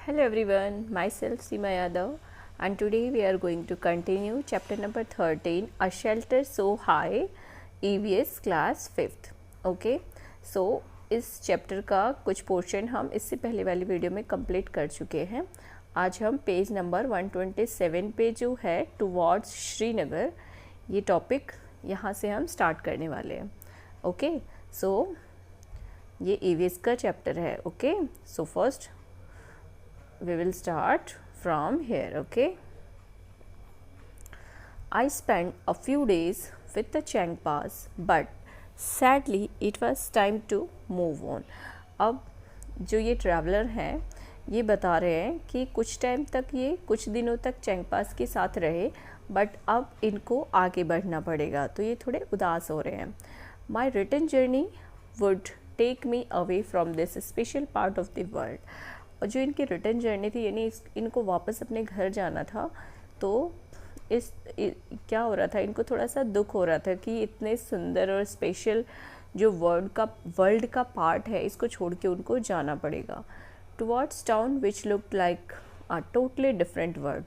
Hello everyone, myself Seema Yadav, and today we are going to continue chapter number 13, A Shelter So High, EVS class 5th. Okay, so इस chapter का कुछ portion हम इससे पहले वाली video में complete कर चुके हैं. आज हम पेज नंबर 127 पे जो है टुवर्ड्स श्रीनगर, ये टॉपिक यहाँ से हम स्टार्ट करने वाले हैं. ओके, सो ये EVS का चैप्टर है. Okay, so first we will start from here. Okay, I spent a few days with the Changpas, but sadly it was time to move on. अब जो ये ट्रैवलर हैं ये बता रहे हैं कि कुछ टाइम तक, ये कुछ दिनों तक चैंगपास के साथ रहे, बट अब इनको आगे बढ़ना पड़ेगा, तो ये थोड़े उदास हो रहे हैं. My return journey would take me away from this special part of the world. और जो इनकी रिटर्न जर्नी थी, यानी इनको वापस अपने घर जाना था, तो क्या हो रहा था, इनको थोड़ा सा दुख हो रहा था कि इतने सुंदर और स्पेशल जो वर्ल्ड का पार्ट है, इसको छोड़ के उनको जाना पड़ेगा. Towards town which looked like a totally different world.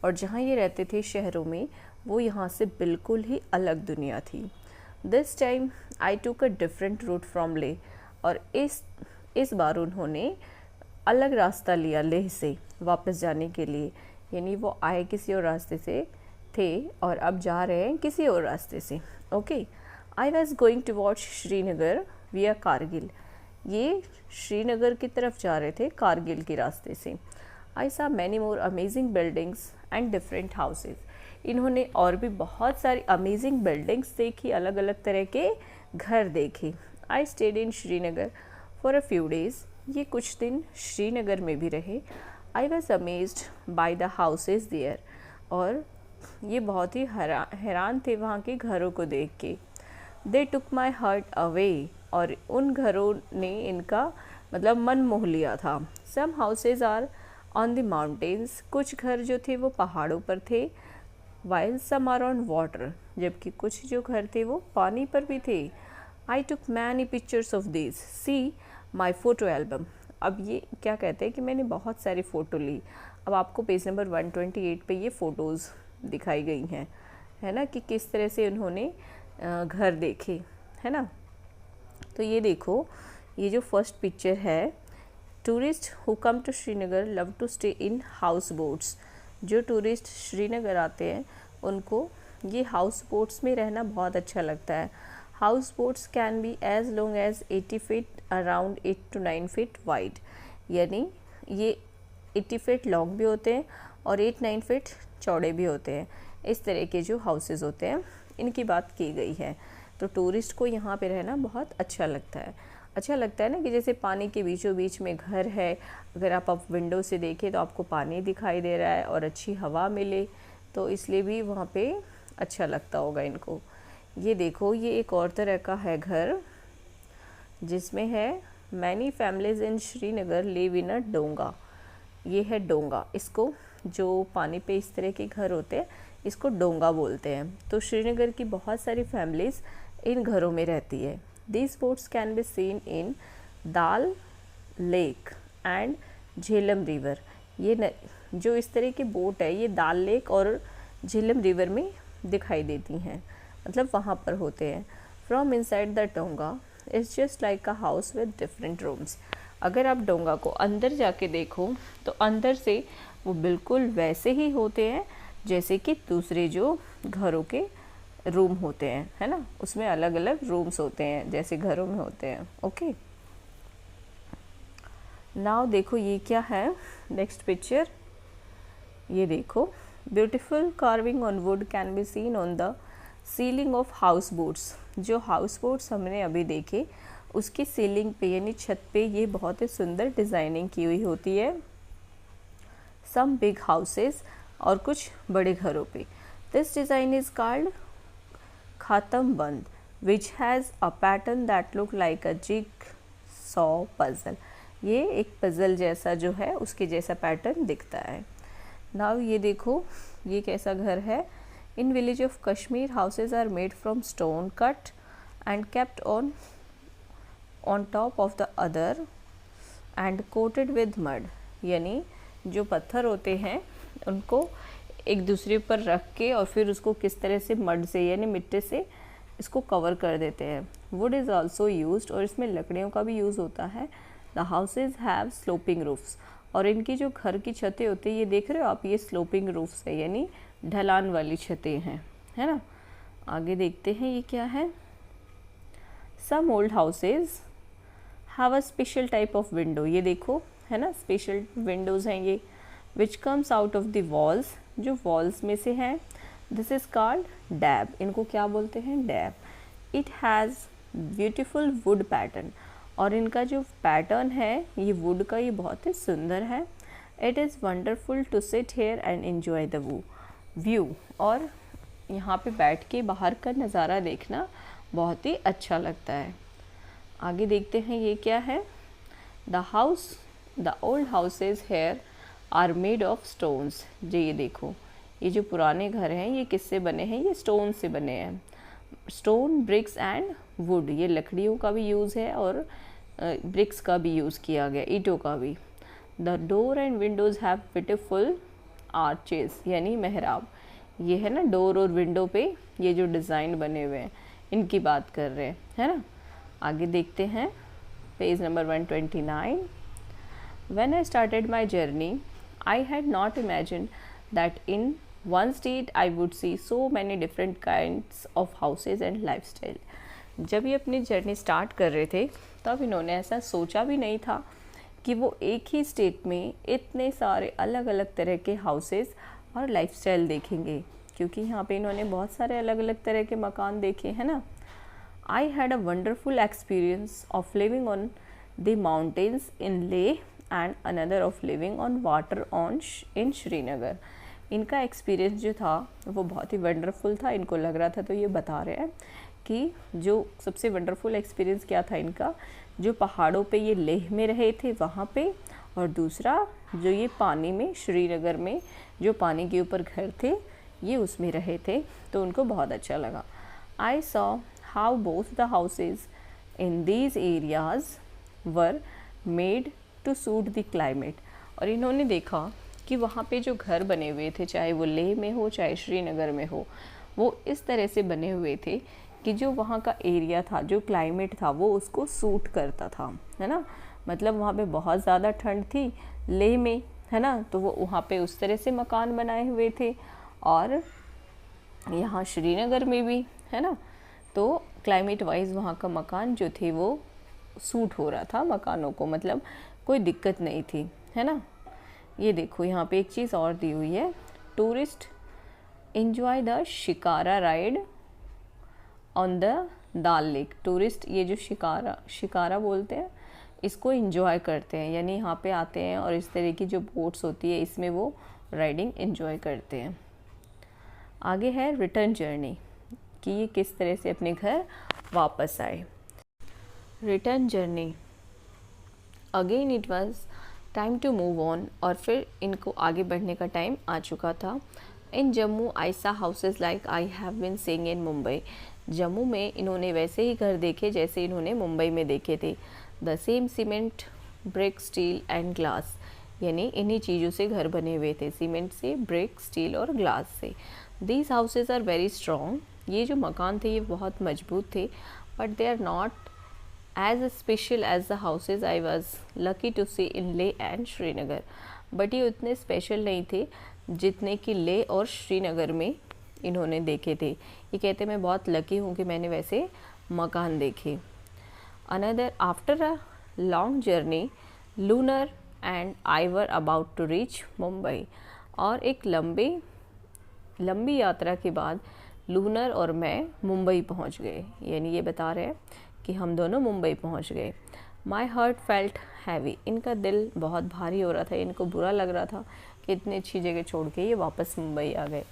और जहाँ ये रहते थे शहरों में, वो यहाँ से बिल्कुल ही अलग दुनिया थी. दिस टाइम आई टूक अ डिफरेंट रूट फ्रॉम ले. और इस बार उन्होंने अलग रास्ता लिया लेह से वापस जाने के लिए, यानी वो आए किसी और रास्ते से थे और अब जा रहे हैं किसी और रास्ते से. Okay, I was going towards Srinagar विया कारगिल. ये श्रीनगर की तरफ जा रहे थे कारगिल के रास्ते से. आई सा many more amazing buildings and different houses. इन्होंने और भी बहुत सारी अमेजिंग बिल्डिंग्स देखी, अलग अलग तरह के घर देखे. I stayed in Srinagar for a few days. ये कुछ दिन श्रीनगर में भी रहे. I was amazed by the houses there. और ये बहुत ही हैरान थे वहाँ के घरों को देख के. दे टुक माई हार्ट अवे. और उन घरों ने इनका मतलब मन मोह लिया था. Some houses are on the mountains. कुछ घर जो थे वो पहाड़ों पर थे. While some are on water. जबकि कुछ जो घर थे वो पानी पर भी थे. I took many pictures of this. See my photo album. अब ये क्या कहते हैं कि मैंने बहुत सारी फ़ोटो ली. अब आपको पेज नंबर 128 पे ये फ़ोटोज़ दिखाई गई हैं, है ना, कि किस तरह से उन्होंने घर देखे, है ना. तो ये देखो, ये जो फर्स्ट पिक्चर है, tourist who come to Srinagar love to stay in house boats. जो टूरिस्ट श्रीनगर आते हैं उनको ये हाउस बोट्स में रहना बहुत अच्छा लगता है. House boats can be as long as 80 feet, around 8 to 9 feet wide. यानी ये 80 फीट लॉन्ग भी होते हैं और 8-9 फीट चौड़े भी होते हैं. इस तरह के जो हाउसेस होते हैं इनकी बात की गई है. तो टूरिस्ट को यहाँ पे रहना बहुत अच्छा लगता है. अच्छा लगता है ना, कि जैसे पानी के बीचों बीच में घर है, अगर आप विंडो से देखें तो आपको पानी दिखाई दे रहा है और अच्छी हवा मिले, तो इसलिए भी वहाँ पे अच्छा लगता होगा इनको. ये देखो, ये एक और तरह का है घर, जिसमें है many families in Srinagar live in a donga. ये है डोंगा. इसको जो पानी पे इस तरह के घर होते हैं, इसको डोंगा बोलते हैं. तो श्रीनगर की बहुत सारी फैमिलीज इन घरों में रहती है. This boats can be seen in dal lake and Jhelum river. ये जो इस तरह की बोट है, ये दाल लेक और झेलम रिवर में दिखाई देती हैं, मतलब वहाँ पर होते हैं. फ्रॉम इनसाइड द डोंगा it's just like a house with different rooms. अगर आप डोंगा को अंदर जाके देखो तो अंदर से वो बिल्कुल वैसे ही होते हैं जैसे कि दूसरे जो घरों के रूम होते हैं, है ना. उसमें अलग अलग रूम्स होते हैं जैसे घरों में होते हैं. ओके, नाउ देखो ये क्या है, नेक्स्ट पिक्चर. ये देखो, beautiful carving on would can be seen on the ceiling of house boats. जो हाउस बोट्स हमने अभी देखे, उसकी सीलिंग पे यानी छत पे ये बहुत ही सुंदर डिज़ाइनिंग की हुई होती है. सम बिग हाउसेस, और कुछ बड़े घरों पे. This design is called Khatam Band, which has a pattern that look like a jig saw puzzle. ये एक पजल जैसा जो है उसके जैसा पैटर्न दिखता है. नाउ ये देखो, ये कैसा घर है. In village of Kashmir, houses are made from stone cut and kept on top of the other and coated with mud. यानी जो पत्थर होते हैं उनको एक दूसरे पर रख के और फिर उसको किस तरह से मड से यानी मिट्टी से इसको कवर कर देते हैं। वुड इज़ ऑल्सो यूज्ड, और इसमें लकड़ियों का भी यूज़ होता है। The houses have sloping roofs, और इनकी जो घर की छतें होती है, ये देख रहे हो आप, ये स्लोपिंग रूफ्स है यानी ढलान वाली छतें हैं, है ना। आगे देखते हैं ये क्या है। Some old houses have a special type of window, ये देखो है ना, स्पेशल विंडोज़ हैं ये, which comes out of the walls, जो वॉल्स में से हैं। दिस इज़ कॉल्ड डैब, इनको क्या बोलते हैं, dab. It has beautiful would pattern, और इनका जो पैटर्न है ये वुड का, ये बहुत ही सुंदर है। It is wonderful to sit here and enjoy the view, और यहाँ पे बैठ के बाहर का नज़ारा देखना बहुत ही अच्छा लगता है। आगे देखते हैं ये क्या है। The old houses here are made of stones, ये देखो, ये जो पुराने घर हैं ये किससे बने हैं, ये स्टोन से बने हैं। स्टोन, ब्रिक्स एंड वुड, ये लकड़ियों का भी यूज़ है और ब्रिक्स का भी यूज़ किया गया, ईंटों का भी। The door and Windows have beautiful arches, यानी मेहराब, ये है ना डोर और विंडो पे ये जो डिज़ाइन बने हुए हैं इनकी बात कर रहे हैं, है ना। आगे देखते हैं page number 129। When I started my journey, I had not imagined that in one state I would see so many different kinds of houses and lifestyle. जब ये अपनी जर्नी स्टार्ट कर रहे थे तब इन्होंने ऐसा सोचा भी नहीं था कि वो एक ही स्टेट में इतने सारे अलग अलग तरह के हाउसेस और लाइफस्टाइल देखेंगे, क्योंकि यहाँ पे इन्होंने बहुत सारे अलग अलग तरह के मकान देखे हैं ना। I had a wonderful experience of living on the mountains in Leh and another of living on water in Srinagar. इनका एक्सपीरियंस जो था वो बहुत ही वंडरफुल था, इनको लग रहा था, तो ये बता रहे हैं कि जो सबसे वंडरफुल एक्सपीरियंस क्या था इनका, जो पहाड़ों पे ये लेह में रहे थे वहाँ पे, और दूसरा जो ये पानी में श्रीनगर में जो पानी के ऊपर घर थे ये उसमें रहे थे, तो उनको बहुत अच्छा लगा। I saw how both the houses in these areas were made to suit the climate, और इन्होंने देखा कि वहाँ पे जो घर बने हुए थे, चाहे वो लेह में हो चाहे श्रीनगर में हो, वो इस तरह से बने हुए थे कि जो वहाँ का एरिया था, जो क्लाइमेट था, वो उसको सूट करता था, है ना। मतलब वहाँ पे बहुत ज़्यादा ठंड थी लेह में, है ना, तो वो वहाँ पे उस तरह से मकान बनाए हुए थे, और यहाँ श्रीनगर में भी, है ना, तो क्लाइमेट वाइज वहाँ का मकान जो थे वो सूट हो रहा था मकानों को, मतलब कोई दिक्कत नहीं थी, है ना। ये देखो यहाँ पे एक चीज़ और दी हुई है, tourist enjoy the shikara ride on the dal lake. Tourist ये जो शिकारा बोलते हैं इसको एंजॉय करते हैं, यानी यहाँ पे आते हैं और इस तरह की जो बोट्स होती है इसमें वो राइडिंग एंजॉय करते हैं। आगे है रिटर्न जर्नी, कि ये किस तरह से अपने घर वापस आए। Return journey, again it was time to move on, और फिर इनको आगे बढ़ने का टाइम आ चुका था। इन Jammu I saw houses like I have been seeing in Mumbai. Jammu में इन्होंने वैसे ही घर देखे जैसे इन्होंने मुंबई में देखे थे। The same cement, brick, steel and glass, यानी इन्हीं चीज़ों से घर बने हुए थे, सीमेंट से, ब्रिक, स्टील और ग्लास से। These houses are very strong, ये जो मकान थे ये बहुत मजबूत थे, but they are not as special as the houses I was lucky to see in Leh and Srinagar. But ये उतने स्पेशल नहीं थे जितने कि ले और श्रीनगर में इन्होंने देखे थे। ये कहते मैं बहुत लकी हूँ कि मैंने वैसे मकान देखे। Another after a long journey lunar and I were about to reach Mumbai. और एक लंबी यात्रा के बाद लूनर और मैं मुंबई पहुंच गए, यानी ये बता रहे हैं कि हम दोनों मुंबई पहुंच गए। माई हार्ट फेल्ट हैवी, इनका दिल बहुत भारी हो रहा था, इनको बुरा लग रहा था कि इतनी अच्छी जगह छोड़ के ये वापस मुंबई आ गए।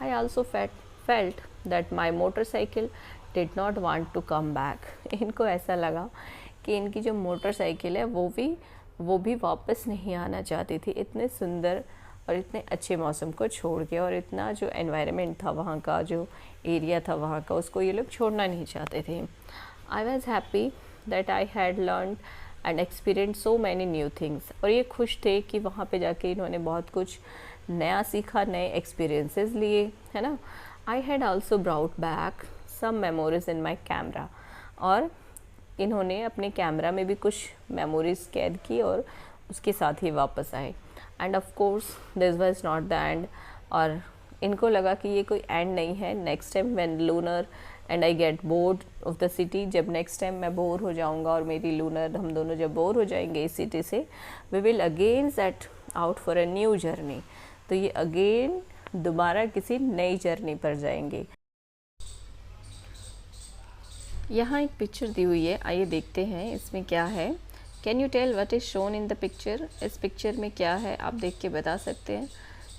I also felt that my motorcycle did not want to come back. इनको ऐसा लगा कि इनकी जो मोटरसाइकिल है वो भी वापस नहीं आना चाहती थी, इतने सुंदर और इतने अच्छे मौसम को छोड़ के, और इतना जो एनवायरनमेंट था वहाँ का, जो एरिया था वहाँ का, उसको ये लोग छोड़ना नहीं चाहते थे। I was happy that I had learn and experience so many new things. और ये खुश थे कि वहाँ पे जाके इन्होंने बहुत कुछ नया सीखा, नए एक्सपीरियंसेस लिए, है ना। I had also brought back some memories in my camera, और इन्होंने अपने कैमरा में भी कुछ मेमोरीज कैद की और उसके साथ ही वापस आए। End of course this was not the end, और इनको लगा कि ये कोई एंड नहीं है। Next time when lunar and I get bored of the city, जब नेक्स्ट टाइम मैं बोर हो जाऊंगा और मेरी लूनर, हम दोनों जब बोर हो जाएंगे इस सिटी से, we will again set out for a new journey. तो ये अगेन दोबारा किसी नई जर्नी पर जाएंगे। यहाँ एक पिक्चर दी हुई है, आइए देखते हैं इसमें क्या है। Can you tell what is shown in the picture? इस पिक्चर में क्या है, आप देख के बता सकते हैं।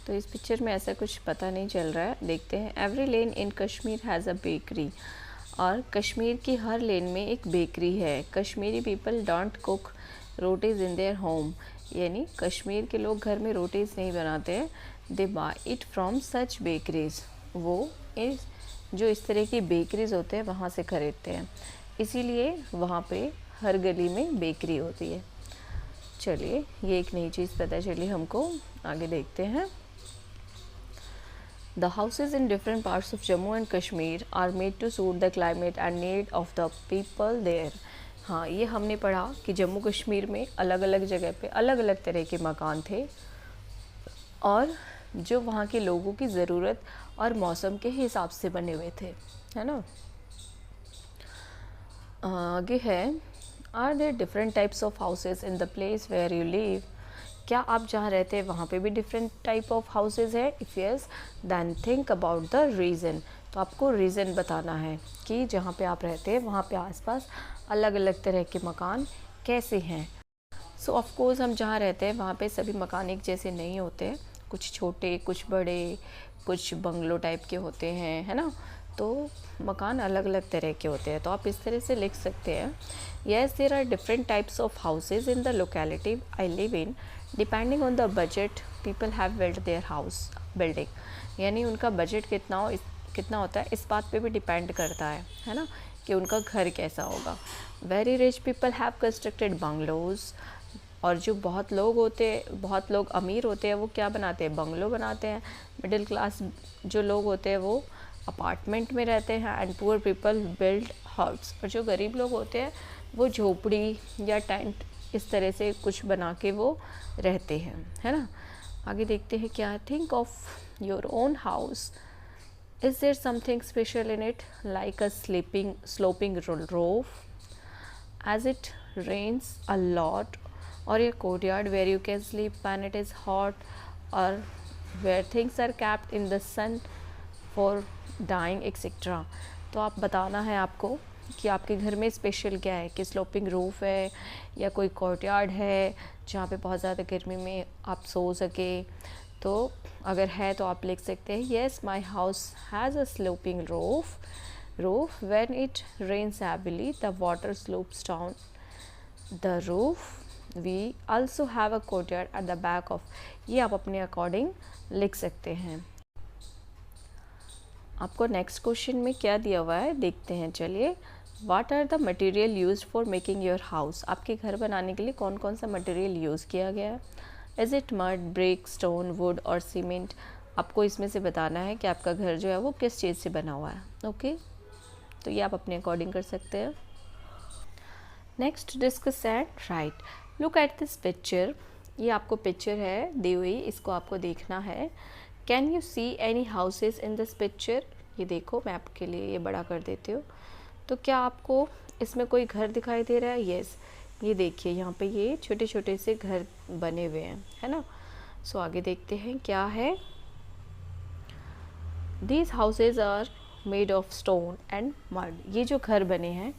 तो इस पिक्चर में ऐसा कुछ पता नहीं चल रहा है, देखते हैं। Every lane in Kashmir has a bakery, और कश्मीर की हर लेन में एक बेकरी है। Kashmiri people don't cook rotis in their home, यानी कश्मीर के लोग घर में रोटीज़ नहीं बनाते हैं। They buy it from such bakeries, वो इस तरह की बेकरीज होते हैं वहाँ से ख़रीदते हैं, इसीलिए वहाँ पे हर गली में बेकरी होती है। चलिए, ये एक नई चीज़ पता चली हमको, आगे देखते हैं। The houses in different parts of Jammu and Kashmir are made to suit the climate and need of the people there. हाँ, ये हमने पढ़ा कि जम्मू कश्मीर में अलग अलग जगह पे अलग अलग तरह के मकान थे, और जो वहाँ के लोगों की ज़रूरत और मौसम के हिसाब से बने हुए थे, है ना। आगे है, are there different types of houses in the place where you live? क्या आप जहाँ रहते हैं वहाँ पे भी डिफरेंट टाइप ऑफ हाउसेज है? If yes then think about the reason. तो आपको रीज़न बताना है कि जहाँ पे आप रहते हैं वहाँ पे आसपास अलग अलग तरह के मकान कैसे हैं। सो ऑफ कोर्स हम जहाँ रहते हैं वहाँ पे सभी मकान एक जैसे नहीं होते हैं, कुछ छोटे, कुछ बड़े, कुछ बंगलो टाइप के होते हैं, है ना। तो मकान अलग अलग तरह के होते हैं। तो आप इस तरह से लिख सकते हैं, yes there are different types of houses in the locality I live in, depending on the budget people have built their house building. यानी उनका बजट कितना होता है इस बात पे भी डिपेंड करता है ना, कि उनका घर कैसा होगा। Very rich people have constructed bungalows, और जो बहुत लोग अमीर होते हैं वो क्या बनाते हैं, बंगलो बनाते हैं। मिडिल क्लास जो लोग होते हैं वो अपार्टमेंट में रहते हैं, and poor people build house, और जो गरीब लोग होते हैं वो झोपड़ी या टेंट इस तरह से कुछ बना के वो रहते हैं, है ना। आगे देखते हैं क्या है। Think of your own house, is there something special in it, like a sloping roof as it rains a lot, or a courtyard where you can sleep when it is hot, or where things are kept in the sun for drying etc. तो आप बताना है आपको कि आपके घर में special क्या है, कि स्लोपिंग रूफ है या कोई कोर्टयार्ड है जहाँ पे बहुत ज़्यादा गर्मी में आप सो सके। तो अगर है तो आप लिख सकते हैं, yes my house has a sloping roof when it rains heavily the water slopes down the roof. We also have a courtyard at the back of. ये आप अपने अकॉर्डिंग लिख सकते हैं। आपको नेक्स्ट क्वेश्चन में क्या दिया हुआ है देखते हैं, चलिए। What are the material use for making your house? आपके घर बनाने के लिए कौन कौन सा मटेरियल यूज़ किया गया है? Is it mud, brick, stone, would और सीमेंट? आपको इसमें से बताना है कि आपका घर जो है वो किस चीज़ से बना हुआ है। ओके, तो ये आप अपने अकॉर्डिंग कर सकते हैं। Next discuss and right. Look at this picture. ये आपको पिक्चर है दी हुई, इसको आपको देखना है। Can you see any houses in this picture? ये देखो, मैं आपके लिए ये बड़ा कर देती हूँ। तो क्या आपको इसमें कोई घर दिखाई दे रहा है? यस, ये देखिए यहाँ पे ये छोटे छोटे से घर बने हुए हैं, है ना। सो आगे देखते हैं क्या है। These houses are made of stone and mud. ये जो घर बने हैं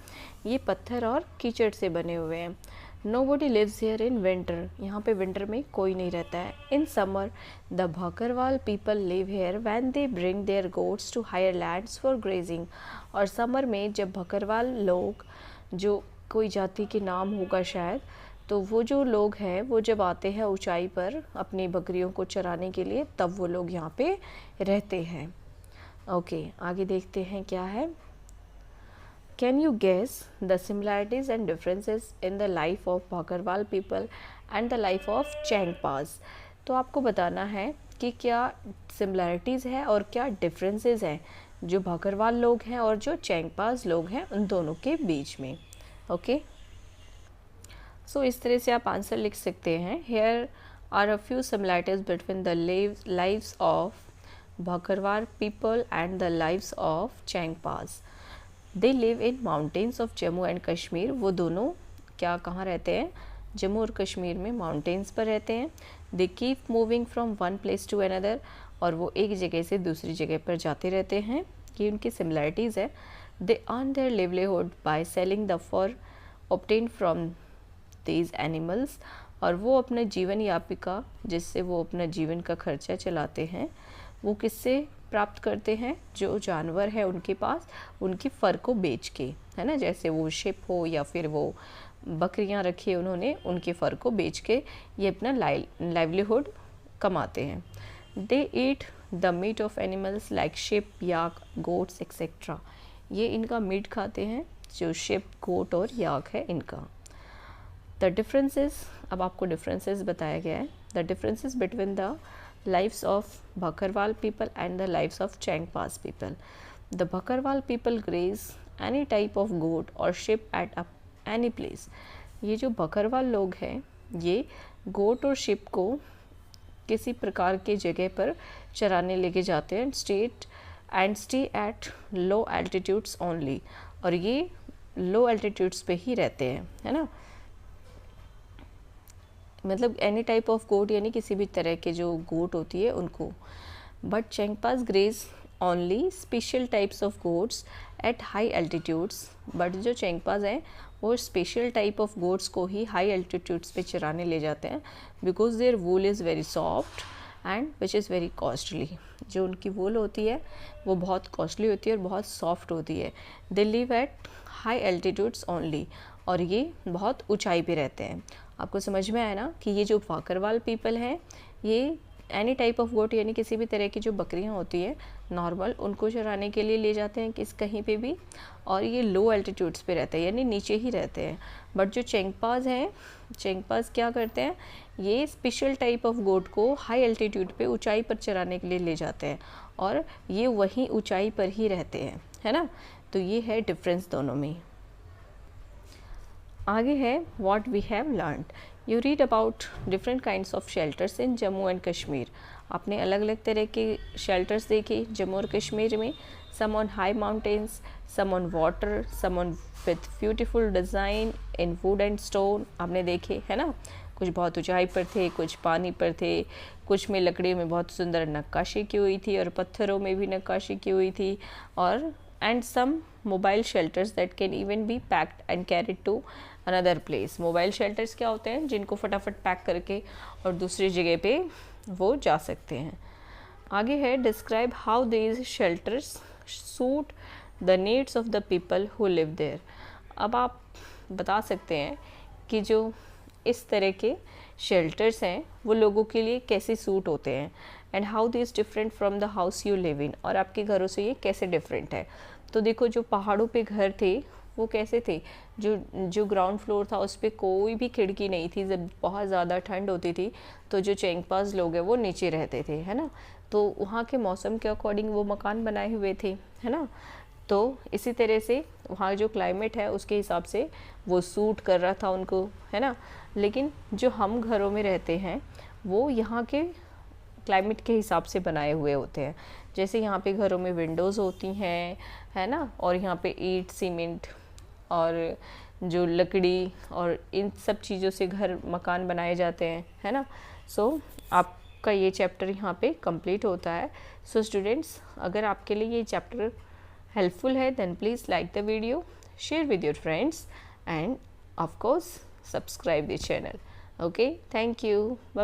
ये पत्थर और कीचड़ से बने हुए हैं। Nobody lives here in winter. यहाँ पे विंटर में कोई नहीं रहता है। In summer, the Bhakarwal people live here when they bring their goats to higher lands for grazing. और समर में जब भकरवाल लोग, जो कोई जाति के नाम होगा शायद, तो वो जो लोग हैं वो जब आते हैं ऊंचाई पर अपनी बकरियों को चराने के लिए, तब वो लोग यहाँ पे रहते हैं। ओके, आगे देखते हैं क्या है। Can you guess the similarities and differences in the life of Bhakarwal people and the life of Changpas? तो आपको बताना है कि क्या सिमिलैरिटीज़ है और क्या डिफरेंसेस हैं जो भाकरवाल लोग हैं और जो चैंगपास लोग हैं उन दोनों के बीच में. ओके, सो इस तरह से आप आंसर लिख सकते हैं. Here are a few similarities between the lives of Bakarwal people and the lives of Changpas. They live in mountains of Jammu and Kashmir. वो दोनों क्या कहाँ रहते हैं? जम्मू और कश्मीर में माउंटेन्स पर रहते हैं. They keep moving from one place to another. और वो एक जगह से दूसरी जगह पर जाते रहते हैं. ये उनकी सिमिलैरिटीज़ है. They earn their livelihood by selling the fur obtain from these animals. और वो अपने जीवन यापिका जिससे वो अपना जीवन का खर्चा चलाते हैं वो किससे प्राप्त करते हैं? जो जानवर है उनके पास उनकी फ़र को बेच के, है ना. जैसे वो शिप हो या फिर वो बकरियां रखी उन्होंने, उनके फ़र को बेच के ये अपना लाइवलीहुड कमाते हैं. They eat the meat of animals like sheep, yak, goats etcetera. ये इनका मीट खाते हैं जो शिप, गोट और याक है इनका. द डिफरेंसेस, अब आपको डिफरेंसेस बताया गया है. The differences between the lives of Bhakarwal people and the lives of Changpas people. The Bhakarwal people graze any type of goat or sheep at any place. ये जो बकरवाल लोग हैं ये गोट और शिप को किसी प्रकार के जगह पर चराने लेके जाते हैं. Stay at low altitudes only. और ये लो एल्टीट्यूड्स पे ही रहते हैं, है ना. मतलब एनी टाइप ऑफ गोट यानी किसी भी तरह के जो गोट होती है उनको. But Changpas graze only special types of goats at high altitudes. But जो चैंगपास हैं वो स्पेशल टाइप ऑफ गोट्स को ही हाई एल्टीट्यूड्स पे चराने ले जाते हैं. Because their wool is very soft and which is very costly. जो उनकी वूल होती है वो बहुत कॉस्टली होती है और बहुत सॉफ्ट होती है. They live at high altitudes only. और ये बहुत ऊंचाई पे रहते हैं. आपको समझ में आया ना कि ये जो भाकरवाल पीपल हैं ये एनी टाइप ऑफ गोट यानी किसी भी तरह की जो बकरियां होती है नॉर्मल उनको चराने के लिए ले जाते हैं कहीं पे भी. और ये लो एल्टीट्यूड्स पे रहते हैं यानी नीचे ही रहते हैं. बट जो चैंगपास हैं, चैंगपास क्या करते हैं? ये स्पेशल टाइप ऑफ गोट को हाई एल्टीट्यूड पे ऊंचाई पर चराने के लिए ले जाते हैं और ये वहीं ऊंचाई पर ही रहते हैं, है ना. तो ये है डिफरेंस दोनों में. आगे है what we have learned. You read about different kinds of shelters in Jammu and Kashmir. आपने अलग अलग तरह के शेल्टर्स देखे जम्मू और कश्मीर में. Some on high mountains, some on water, some on with beautiful design in wood and stone. आपने देखे, है ना. कुछ बहुत ऊंचाई पर थे, कुछ पानी पर थे, कुछ में लकड़ी में बहुत सुंदर नक्काशी की हुई थी और पत्थरों में भी नक्काशी की हुई थी. और and some mobile shelters that can even be packed and carried to another place. Mobile shelters क्या होते हैं? जिनको फटाफट पैक करके और दूसरी जगह पे वो जा सकते हैं. आगे है describe how these shelters suit the needs of the people who live there. अब आप बता सकते हैं कि जो इस तरह के शेल्टर्स हैं वो लोगों के लिए कैसे सूट होते हैं. And how this different from the house you live in. और आपके घरों से ये कैसे डिफरेंट है. तो देखो जो पहाड़ों पे घर थे वो कैसे थे? जो ग्राउंड फ्लोर था उस पर कोई भी खिड़की नहीं थी. जब बहुत ज़्यादा ठंड होती थी तो जो चैंगपास लोग हैं वो नीचे रहते थे, है ना. तो वहाँ के मौसम के अकॉर्डिंग वो मकान बनाए हुए थे, है ना. तो इसी तरह से वहाँ जो क्लाइमेट है उसके हिसाब से वो सूट कर रहा था उनको, है ना. लेकिन जो हम घरों में रहते हैं वो यहाँ के क्लाइमेट के हिसाब से बनाए हुए होते हैं. जैसे यहाँ पे घरों में विंडोज़ होती हैं, है ना. और यहाँ पे ईंट, सीमेंट और जो लकड़ी और इन सब चीज़ों से घर मकान बनाए जाते हैं, है ना. सो आपका ये चैप्टर यहाँ पे कंप्लीट होता है. सो स्टूडेंट्स, अगर आपके लिए ये चैप्टर helpful है then please like the video, share with your friends and of course subscribe the channel. Okay, thank you. Bye.